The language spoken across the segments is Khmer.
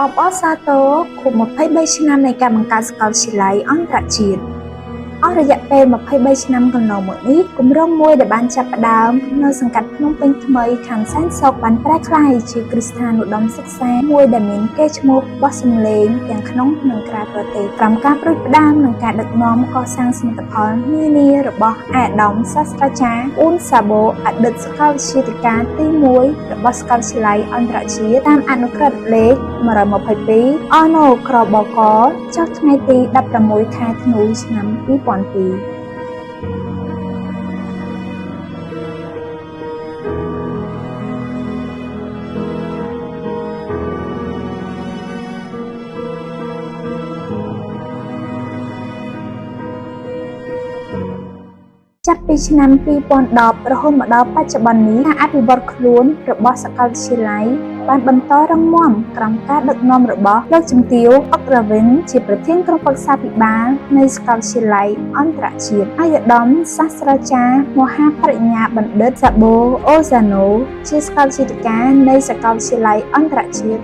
អបអរសាទរខួប23ឆ្នាំនៃការបង្កើតសាកលវិទ្យាល័យអន្តរជាតិអស់រយៈពេល23ឆ្នាំកន្លងមកនេះគម្រោងមួយដែលបានចាប់ផ្ដើមនៅសង្កាត់ភ្នំពេញថ្មីខណ្ឌសែនសុខបានប្រែក្លាយជាគ្រឹះស្ថានឧត្តមសិក្សាមួយដែលមានកេរ្តិ៍ឈ្មោះបោះសម្លេងទាំងក្នុងនិងក្រៅប្រទេសក្រោមការប្រួយផ្ដើមនិងការដឹកនាំកសាងសមិទ្ធផលនានារបស់អាដាមសាស្ត្រាចារ្យអ៊ូនសាបូអតីតសាកលវិទ្យាធិការទី1របស់សាកលវិទ្យាល័យអន្តរជាតិតាមអនុក្រឹត្យលេខ122អណូក្របកចុះថ្ងៃទី16ខែធ្នូឆ្នាំ2002ចាប់ពីឆ្នាំ2010រហូតមកដល់បច្ចុប្បន្ននេះការអភិវឌ្ឍខ្លួនរបស់សាកលវិទ្យាល័យបានបន្តរងមាំក្រោមការដឹកនាំរបស់លោកជំទាវ អុក រាវិនជាប្រធានក្រុមប្រឹក្សាភិបាលនៃសាកលវិទ្យាល័យអន្តរជាតិអាយដាមសាស្ត្រាចារ្យមហាបរិញ្ញាបណ្ឌិតសាបូអូហ្សាណូជាសាកលវិទ្យាធិការនៃសាកលវិទ្យាល័យអន្តរជាតិ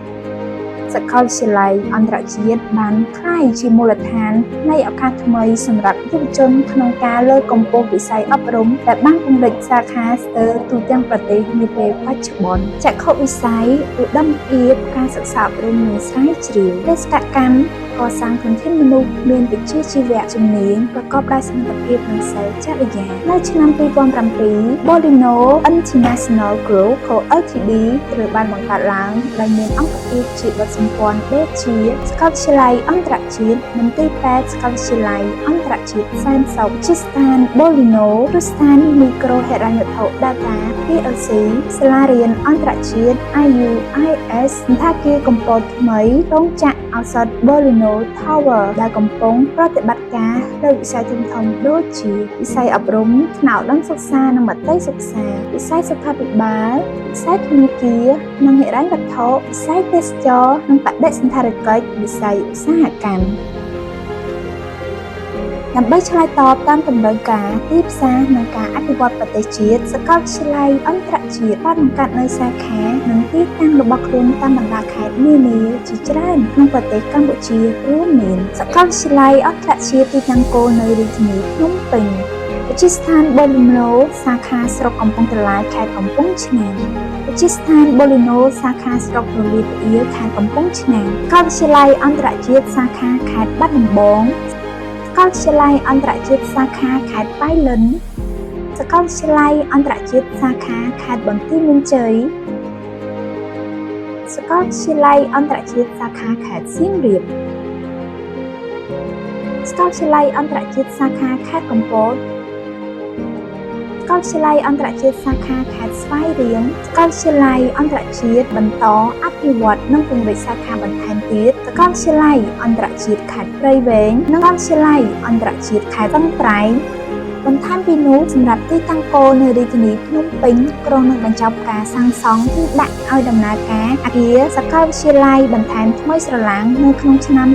សាកលវិទ្យាល័យអន្តរជាតិបានក្លាយជាមូលដ្ឋាននៃឱកាសថ្មីសម្រាប់យុវជនក្នុងការលើកកម្ពស់វិស័យអប់រំដែលបានពង្រីកសាខាស្ទើរទូទាំងប្រទេសនាពេលបច្ចុប្បន្នចក្ខុវិស័យឧត្តមភាពការសិក្សាអប់រំនិងស្រាវជ្រាវបេសកកម្មកសាងធនធានមនុស្សមានវិជ្ជាជីវៈជំនាញប្រកបដោយសមត្ថភាពនិងសិលចរិយានៅឆ្នាំ2007 Bolino International Group Co Ltd ត្រូវបានបង្កើតឡើងដោយមានអង្គភាពជាបទសម្ព័ន្ធដូចជាសាកលវិទ្យាល័យអន្តរជាតិមន្ទីរពេទ្យសាកលវិទ្យាល័យអន្តរជាតិសែនសុខវិទ្យាស្ថាន Bolino ឬស្ថានមីក្រូហិរញ្ញវត្ថុ Data PLC សាលារៀនអន្តរជាតិ IUIS សណ្ឋាគារកំពតថ្មីរោងចក្រឱសថ Bolino Tower ដែលកំពុងប្រតិបត្តិការលើវិស័យធំៗដូចជាវិស័យអប់រំថ្នាក់ឧត្តមសិក្សានិងមត្តេយ្យសិក្សាវិស័យសុខាភិបាលវិស័យធនាគារនិងហិរញ្ញវត្ថុវិស័យទេសចរណ៍និងបដិសណ្ឋារកិច្ចវិស័យឧស្សាហកម្មដើម្បីឆ្លើយតបតាមតម្រូវការទីផ្សារនិងការអភិវឌ្ឍប្រទេសជាតិសាកលវិទ្យាល័យអន្តរជាតិបានបង្កើតនូវសាខានិងទីតាំងរបស់ខ្លួនតាមបណ្ដាខេត្តនានាជាច្រើនក្នុងប្រទេសកម្ពុជារួមមានសាកលវិទ្យាល័យអន្តរជាតិទីតាំងគោលនៅរាជធានីភ្នំពេញវិទ្យាស្ថាន Bolino សាខាស្រុកកំពង់ត្រឡាចខេត្តកំពង់ឆ្នាំងវិទ្យាស្ថាន Bolino សាខាស្រុករលីផ្អៀលខេត្តកំពង់ឆ្នាំងសាកលវិទ្យាល័យអន្តរជាតិសាខាខេត្តបាត់ដំបងសាកលវិទ្យាល័យអន្តរជាតិសាខាខេត្តប៉ៃលិនសាកលវិទ្យាល័យអន្តរជាតិសាខាខេត្តបន្ទាយមានជ័យសាកលវិទ្យាល័យអន្តរជាតិសាខាខេត្តសៀមរាបសាកលវិទ្យាល័យអន្តរជាតិសាខាខេត្តកំពតសាកលវិទ្យាល័យអន្តរជាតិសាខាខេត្តស្វាយរៀងសាកលវិទ្យាល័យអន្តរជាតិបន្តអភិវឌ្ឍនិងពង្រីកសាខាបន្ថែមទៀតសាកលវិទ្យាល័យអន្តរជាតិខេត្តព្រៃវែងនិងសាកលវិទ្យាល័យអន្តរជាតិខេត្តស្ទឹងត្រែងបន្ថែមពីនោះសម្រាប់ទីតាំងគោលនៅរាជធានីភ្នំពេញក្រុងនឹងបញ្ចប់ការសាងសង់គឺដាក់ឲ្យដំណើរការអគារសាកលវិទ្យាល័យបន្ថែមថ្មីស្រឡាងនៅក្នុងឆ្នាំ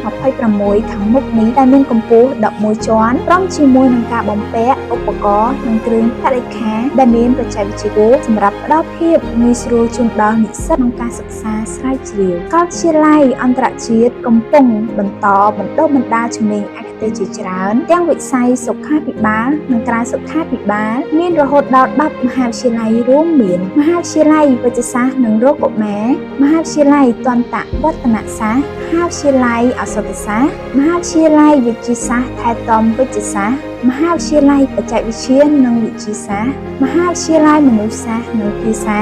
2026ខាងមុខនេះដែលមានកម្ពស់11ជាន់ព្រមជាមួយនឹងការបំពាក់ឧបករណ៍និងគ្រឿងបរិក្ខារដែលមានបច្ចេកវិទ្យាខ្ពស់សម្រាប់ផ្ដល់ភាពងាយស្រួលជូនដល់និស្សិតក្នុងការសិក្សាស្រាវជ្រាវសាកលវិទ្យាល័យអន្តរជាតិកំពុងបន្តបណ្ដុះបណ្ដាលជំនាញឯកទេសជាច្រើនទាំងវិស័យសុខាភិបាលនិងក្រៅសុខាភិបាលមានរហូតដល់10មហាវិទ្យាល័យរួមមានមហាវិទ្យាល័យវេជ្ជសាស្ត្រនិងរោគកុមារមហាវិទ្យាល័យទន្តវឌ្ឍនសាស្ត្រមហាវិទ្យាល័យឱសថសាស្ត្រមហាវិទ្យាល័យវិទ្យាសាស្ត្រថែទាំវេជ្ជសាស្ត្រមហាវិទ្យាល័យបច្ចេកវិទ្យានិងវិទ្យាសាស្ត្រមហាវិទ្យាល័យមនុស្សសាស្ត្រនិងភាសា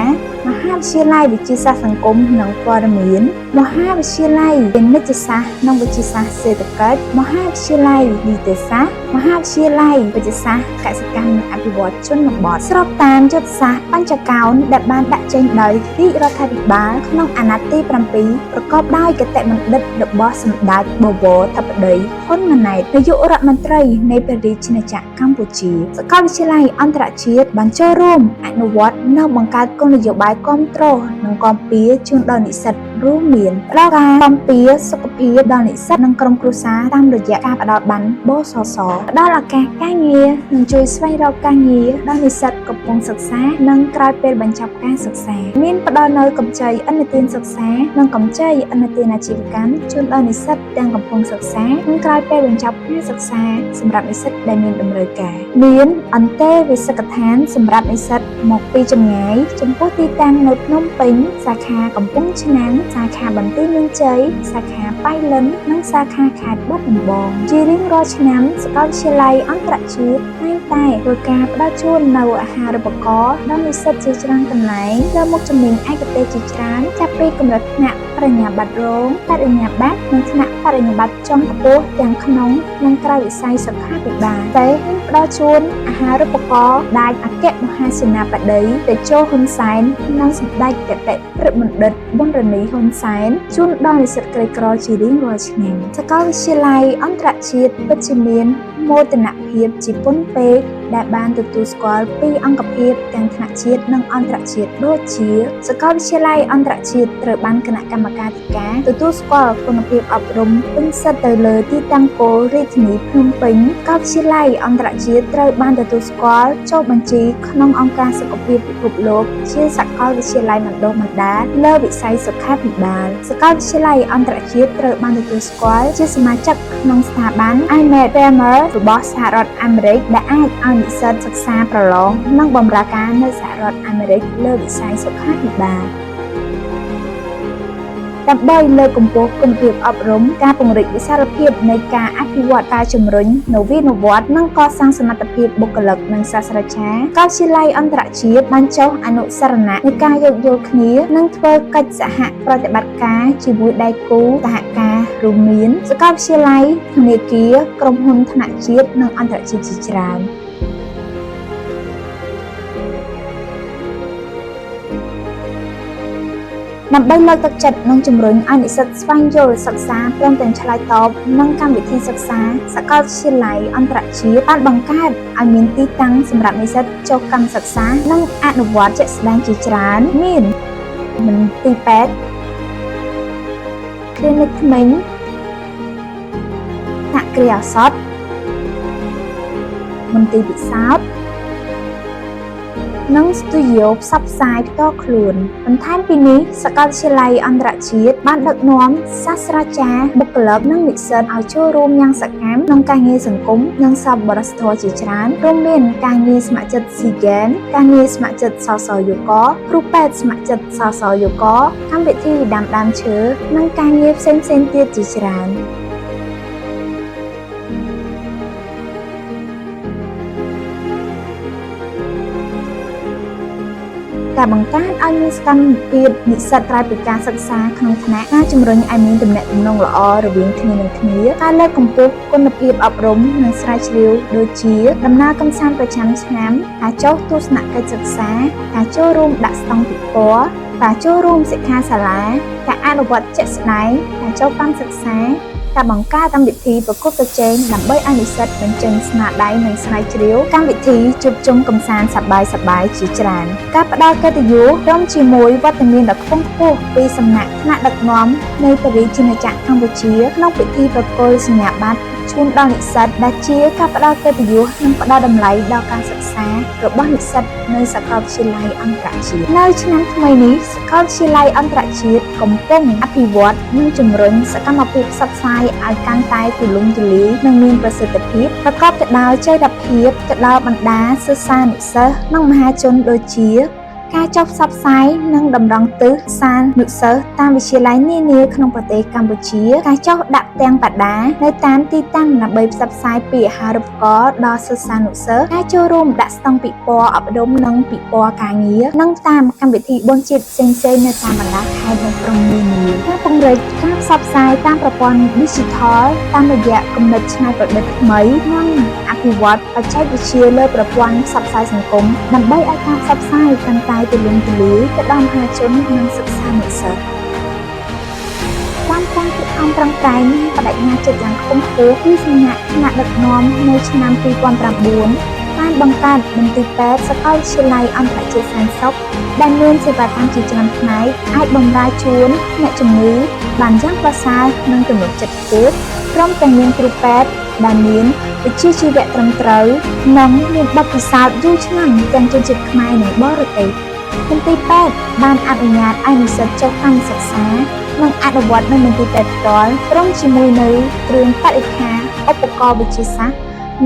មហាវិទ្យាល័យវិទ្យាសាស្ត្រសង្គមនិងព័ត៌មានមហាវិទ្យាល័យពាណិជ្ជសាស្ត្រនិងវិទ្យាសាស្ត្រសេដ្ឋកិច្ចមហាវិទ្យាល័យនីតិសាស្ត្រមហាវិទ្យាល័យវិទ្យាសាស្ត្រកសិកម្មនិងអភិវឌ្ឍជនបទស្របតាមយុទ្ធសាស្ត្របញ្ចកោណដែលបានដាក់ចេញដោយរាជរដ្ឋាភិបាលក្នុងអាណត្តិទី7ប្រកបដោយគតិបណ្ឌិតរបស់សម្ដេចបវរធិបតីហ៊ុនម៉ាណែតនាយករដ្ឋមន្ត្រីនៃព្រះរាជាណាចក្រកម្ពុជាសាកលវិទ្យាល័យអន្តរជាតិបានចូលរួមអនុវត្តនិងបង្កើតគោលនយោបាយគាំទ្រនិងគាំពារជូនដល់និស្សិត រួមមានផ្ដល់ការបំពេញសុខភាពដល់និស្សិតនិងក្រុមគ្រួសារតាមរយៈការផ្ដល់ប័ណ្ណ បសស ផ្ដល់ឱកាសការងារនិងជួយស្វែងរកការងារដល់និស្សិតកំពុងសិក្សានិងក្រោយពេលបញ្ចប់ការសិក្សាមានផ្ដល់នូវកម្ចីឥណទានសិក្សានិងកម្ចីឥណទានអាជីវកម្មជូនដល់និស្សិតទាំងកំពុងសិក្សានិងក្រោយពេលបញ្ចប់ការសិក្សាសម្រាប់និស្សិតដែលមានតម្រូវការមានអន្តេវាសិកដ្ឋានសម្រាប់និស្សិតមកពីចម្ងាយចំពោះទីតាំងនៅភ្នំពេញសាខាកំពង់ឆ្នាំងសាខាបន្ទាយមានជ័យសាខាប៉ៃលិននិងសាខាខេត្តបាត់ដំបងជារៀងរាល់ឆ្នាំសាកលវិទ្យាល័យអន្តរជាតិតែងតែធ្វើការផ្ដល់ជូននូវអាហារូបករណ៍ដល់និស្សិតជាច្រើនកន្លែងចូលមកជំនាញឯកទេសជាច្រើនចាប់ពីកម្រិតថ្នាក់បរិញ្ញាបត្ររងបរិញ្ញាបត្រនិងថ្នាក់បរិញ្ញាបត្រចំខ្ពស់ទាំងក្នុងនិងក្រៅវិស័យសុខាភិបាលតែផ្ដល់ជូនអាហារូបករណ៍ដែលអគ្គមហាសេនាបតីតេជោហ៊ុនសែននិងសម្ដេចគតិព្រឹទ្ធបណ្ឌិតប៊ុនរនីហ៊ុនសែនជូនដល់និស្សិតក្រីក្រជារៀងរាល់ឆ្នាំសាកលវិទ្យាល័យអន្តរជាតិពិតជាមានមោទនភាពជាពន់ពេកដែលបានទទួលស្គាល់ពីអង្គភាពទាំងថ្នាក់ជាតិនិងអន្តរជាតិដូចជាសាកលវិទ្យាល័យអន្តរជាតិត្រូវបានគណៈកម្មាការទទួលស្គាល់គុណភាពអប់រំពេញសិទ្ធិទៅលើទីតាំងគោលរាជធានីភ្នំពេញសាកលវិទ្យាល័យអន្តរជាតិត្រូវបានទទួលស្គាល់ចូលបញ្ជីក្នុងអង្គការសុខភាពពិភពលោកជាសាកលវិទ្យាល័យបណ្ដុះបណ្ដាលលើវិស័យសុខាភិបាលសាកលវិទ្យាល័យអន្តរជាតិត្រូវបានទទួលស្គាល់ជាសមាជិកក្នុងស្ថាប័ន IMED Framer របស់សហរដ្ឋអាមេរិកដែលអាចឲ្យនិស្សិតសិក្សាប្រឡងនិងបម្រើការនៅសហរដ្ឋអាមេរិកលើវិស័យសុខាភិបាលដើម្បីលើកកម្ពស់គុណភាពអប់រំការពង្រីកវិសាលភាពនៃការអភិវឌ្ឍការជំរុញនវានុវត្តន៍និងកសាងសមត្ថភាពបុគ្គលិកនិងសាស្ត្រាចារ្យសាកលវិទ្យាល័យអន្តរជាតិបានចុះអនុស្សរណៈនៃការយោគយល់គ្នានិងធ្វើកិច្ចសហប្រតិបត្តិការជាមួយដៃគូសហការរួមមានសាកលវិទ្យាល័យធនាគារក្រុមហ៊ុនថ្នាក់ជាតិនិងអន្តរជាតិជាច្រើនដើម្បីលើកទឹកចិត្តនិងជំរុញឲ្យនិស្សិតស្វែងយល់សិក្សាព្រមទាំងឆ្លើយតបនឹងកម្មវិធីសិក្សាសាកលវិទ្យាល័យអន្តរជាតិបានបង្កើតឲ្យមានទីតាំងសម្រាប់និស្សិតចុះកម្មសិក្សានិងអនុវត្តជាក់ស្ដែងជាច្រើនមានមន្ទីរពេទ្យ clinic ថ្មីសហគ្រាសឱសថមន្ទីរពិសោធន៍និងស្ទូឌីយោផ្សព្វផ្សាយផ្ទាល់ខ្លួនបន្ថែមពីនេះសាកលវិទ្យាល័យអន្តរជាតិបានដឹកនាំសាស្ត្រាចារ្យបុគ្គលិកនិងនិស្សិតឲ្យចូលរួមយ៉ាងសកម្មក្នុងការងារសង្គមនិងសប្បុរសធម៌ជាច្រើនរួមមានការងារស្ម័គ្រចិត្តស៊ីហ្គេមការងារស្ម័គ្រចិត្តសសយោគគ្រូពេទ្យស្ម័គ្រចិត្តសសយោគកម្មវិធីដាំដើមឈើនិងការងារផ្សេងៗទៀតជាច្រើនការបង្កើតឲ្យមានសកម្មភាពនិស្សិតក្រៅពីការសិក្សាក្នុងថ្នាក់ការជំរុញឲ្យមានទំនាក់ទំនងល្អរវាងគ្នានឹងគ្នាការលើកកម្ពស់គុណភាពអប់រំនិងស្រាវជ្រាវដូចជាដំណើរកម្សាន្តប្រចាំឆ្នាំការចុះទស្សនកិច្ចសិក្សាការចូលរួមដាក់ស្តង់ពិព័រណ៍ការចូលរួមសិក្ខាសាលាការអនុវត្តជាក់ស្ដែងការចូលកម្មសិក្សាការបង្កើតកម្មវិធីប្រកួតប្រជែងដើម្បីឲ្យនិស្សិតបញ្ចេញស្នាដៃនិងស្រាវជ្រាវកម្មវិធីជួបជុំកម្សាន្តសប្បាយៗជាច្រើនការផ្ដល់កិត្តិយសរួមជាមួយវត្តមានដ៏ខ្ពង់ខ្ពស់ពីសំណាក់ថ្នាក់ដឹកនាំនៃព្រះរាជាណាចក្រកម្ពុជាក្នុងពិធីប្រគល់សញ្ញាបត្រជូនដល់និស្សិតដែលជាការផ្ដល់កិត្តិយសនិងផ្ដល់តម្លៃដល់ការសិក្សារបស់និស្សិតនៅសាកលវិទ្យាល័យអន្តរជាតិនៅឆ្នាំថ្មីនេះសាកលវិទ្យាល័យអន្តរជាតិកំពុងអភិវឌ្ឍនិងជំរុញសកម្មភាពផ្សព្វផ្សាយឲ្យកាន់តែទូលំទូលាយនិងមានប្រសិទ្ធភាពប្រកបទៅដោយចីរភាពទៅដល់បណ្ដាសិស្សានុសិស្សនិងមហាជនដូចជាការចុះផ្សព្វផ្សាយនិងតម្រង់ទិសសានុសិស្សតាមវិទ្យាល័យនានាក្នុងប្រទេសកម្ពុជាការចុះដាក់ផ្ទាំងបដានៅតាមទីតាំងដើម្បីផ្សព្វផ្សាយពីអាហារូបករណ៍ដល់សិស្សានុសិស្សការចូលរួមដាក់ស្តង់ពិព័រណ៍អប់រំនិងពិព័រណ៍ការងារនិងតាមកម្មវិធីបុណ្យជាតិផ្សេងៗនៅតាមបណ្ដាខេត្តនិងក្រុងនានាការពង្រីកការផ្សព្វផ្សាយតាមប្រព័ន្ធ Digital តាមរយៈគំនិតច្នៃប្រឌិតថ្មីនិងអភិវឌ្ឍបច្ចេកវិទ្យាលើប្រព័ន្ធផ្សព្វផ្សាយសង្គមដើម្បីឲ្យការផ្សព្វផ្សាយកាន់តែទូលំទូលាយទៅដល់មហាជននិងសិស្សានុសិស្សតាមការខិតខំប្រឹងប្រែងនិងបដិញ្ញាចិត្តយ៉ាងខ្ពង់ខ្ពស់ពីសំណាក់ថ្នាក់ដឹកនាំនៅឆ្នាំ2009 បានបង្កើតមន្ទីរពេទ្យសាកលវិទ្យាល័យអន្តរជាតិសែនសុខដែលមានសេវាកម្មជាច្រើនផ្នែកអាចបម្រើជូនអ្នកជំងឺបានយ៉ាងប្រសើរនិងទំនុកចិត្តខ្ពស់ព្រមទាំងមានគ្រូពេទ្យដែលមានវិជ្ជាជីវៈត្រឹមត្រូវនិងមានបទពិសោធន៍យូរឆ្នាំទាំងជនជាតិខ្មែរនិងបរទេសមន្ទីរពេទ្យបានអនុញ្ញាតឲ្យនិស្សិតចូលកម្មសិក្សានិងអនុវត្តនៅមន្ទីរពេទ្យផ្ទាល់ព្រមជាមួយនៅគ្រឿងបរិក្ខារឧបករណ៍វិទ្យាសាស្ត្រ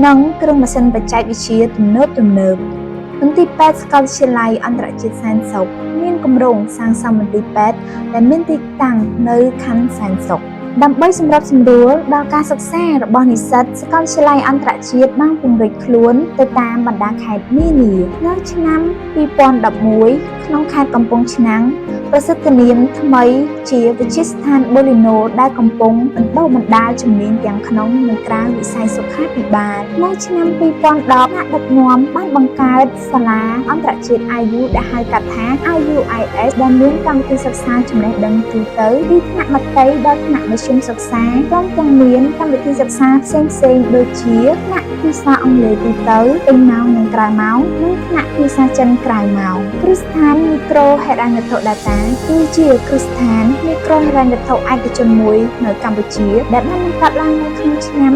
និងគ្រឿងម៉ាស៊ីនបច្ចេកវិទ្យាទំនើបមន្ទីរពេទ្យសាកលវិទ្យាល័យអន្តរជាតិសែនសុខមានគម្រោងសាងសង់មន្ទីរពេទ្យដែលមានទីតាំងនៅខណ្ឌសែនសុខដើម្បីសម្របសម្រួលដល់ការសិក្សារបស់និស្សិតសាកលវិទ្យាល័យអន្តរជាតិបានពង្រីកខ្លួនទៅតាមបណ្ដាខេត្តនានានៅឆ្នាំ2011ក្នុងខេត្តកំពង់ឆ្នាំងប្រសិទ្ធនាមថ្មីជាវិទ្យាស្ថានបូលីណូដែលកំពុងបណ្ដុះបណ្ដាលជំនាញទាំងក្នុងនិងក្រៅវិស័យសុខាភិបាលនៅឆ្នាំ2010អ្នកដឹកនាំបានបង្កើតសាលាអន្តរជាតិ IU ដែលហៅកាត់ថា IUIS ដែលមានកម្មវិធីសិក្សាចំណេះដឹងទូទៅពីថ្នាក់មត្តេយ្យដល់ថ្នាក់មធ្យមសិក្សាព្រមទាំងមានកម្មវិធីសិក្សាផ្សេងៗដូចជាថ្នាក់ភាសាអង់គ្លេសទូទៅពេញម៉ោងនិងក្រៅម៉ោងនិងថ្នាក់ភាសាចិនក្រៅម៉ោងគ្រឹះស្ថានមីក្រូហិរញ្ញវត្ថុ Data គឺជាគ្រឹះស្ថានមីក្រូហិរញ្ញវត្ថុឯកជនមួយនៅកម្ពុជាដែលបានបង្កើតឡើងនៅក្នុងឆ្នាំ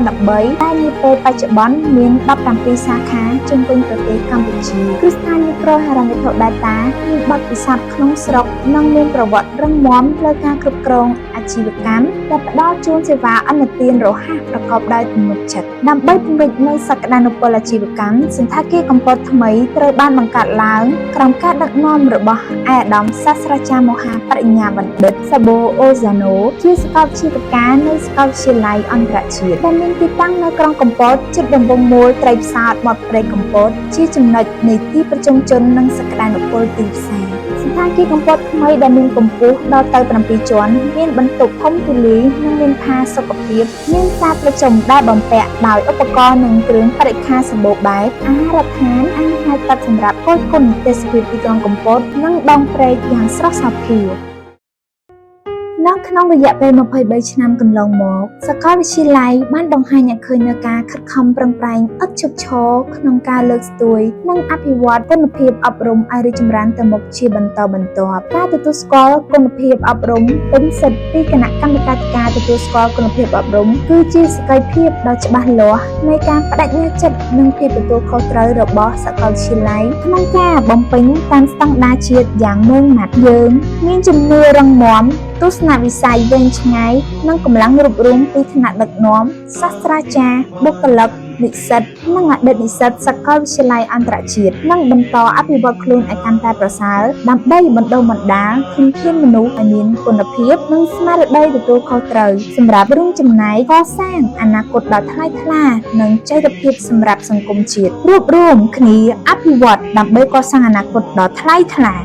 2013តែនាពេលបច្ចុប្បន្នមាន17សាខាជុំវិញប្រទេសកម្ពុជាគ្រឹះស្ថានមីក្រូហិរញ្ញវត្ថុ Data មានបទពិសោធន៍ក្នុងស្រុកនិងមានប្រវត្តិរឹងមាំលើការគ្រប់គ្រងអាជីវកម្មដែលផ្ដល់ជូនសេវាឥណទានរហ័សប្រកបដោយទំនុកចិត្តដើម្បីពង្រីកនូវសក្តានុពលអាជីវកម្មសន្តាគារកំពតថ្មីត្រូវបានបង្កើតឡើងក្រោមការដឹកនាំរបស់ឯកឧត្តមសាស្ត្រាចារ្យមហាបរិញ្ញាបណ្ឌិតសាបូអូហ្សាណូជាសាកលវិទ្យាល័យនៅសាកលវិទ្យាល័យអន្តរជាតិដែលមានទីតាំងនៅក្រុងកំពតជិតដំបូងមូលត្រីផ្សោតមាត់ព្រែកកំពតជាចំណុចនៃទីប្រជុំជននិងសក្តានុពលទីផ្សារសន្តាគារកំពតថ្មីដែលមានកម្ពស់ដល់ទៅ7ជាន់មានបន្ទប់ធំទូលាយនិងមានផាសុកភាពមានសាលប្រជុំដែលបំពាក់ដោយឧបករណ៍និងគ្រឿងបរិក្ខារសម្បូរបែបអាហារដ្ឋានអាហារទឹកសម្រាប់គយគន់ទេសភាពទីក្រុងកំពតនិងដងព្រែកយ៉ាងស្រស់សោភានៅក្នុងរយៈពេល23ឆ្នាំកន្លងមកសាកលវិទ្យាល័យបានបង្ហាញឲ្យឃើញនូវការខិតខំប្រឹងប្រែងឥតឈប់ឈរក្នុងការលើកស្ទួយនិងអភិវឌ្ឍគុណភាពអប់រំឲ្យរីកចម្រើនទៅមុខជាបន្តបន្ទាប់ការទទួលស្គាល់គុណភាពអប់រំពេញសិទ្ធិពីគណៈកម្មាធិការទទួលស្គាល់គុណភាពអប់រំគឺជាសក្ខីភាពដ៏ច្បាស់លាស់នៃការបដិញ្ញាចិត្តនិងភាពទទួលខុសត្រូវរបស់សាកលវិទ្យាល័យក្នុងការបំពេញតាមស្តង់ដារជាតិយ៉ាងម៉ឺងម៉ាត់យើងមានជំនឿរឹងមាំទស្សនវិស័យវែងឆ្ងាយនិងកម្លាំងរួបរวมពីថ្នាក់ដឹកនាំសាស្ត្រាចារ្យបុគ្គលិកនិស្សិតនិងអតីតនិស្សិតសាកលវិទ្យាល័យអន្តរជាតិនិងបន្តអភិវឌ្ឍខ្លួនឲ្យកាន់តែប្រសើរដើម្បីបណ្ដុះបណ្ដាលធនធានមនុស្សឲ្យមានគុណភាពនិងស្មារតីទទួលខុសត្រូវសម្រាប់រួមចំណែកកសាងអនាគតដ៏ថ្លៃថ្លានិងចីរភាពសម្រាប់សង្គមជាតិរួបរวมគ្នាអភិវឌ្ឍដើម្បីកសាងអនាគតដ៏ថ្លៃថ្លា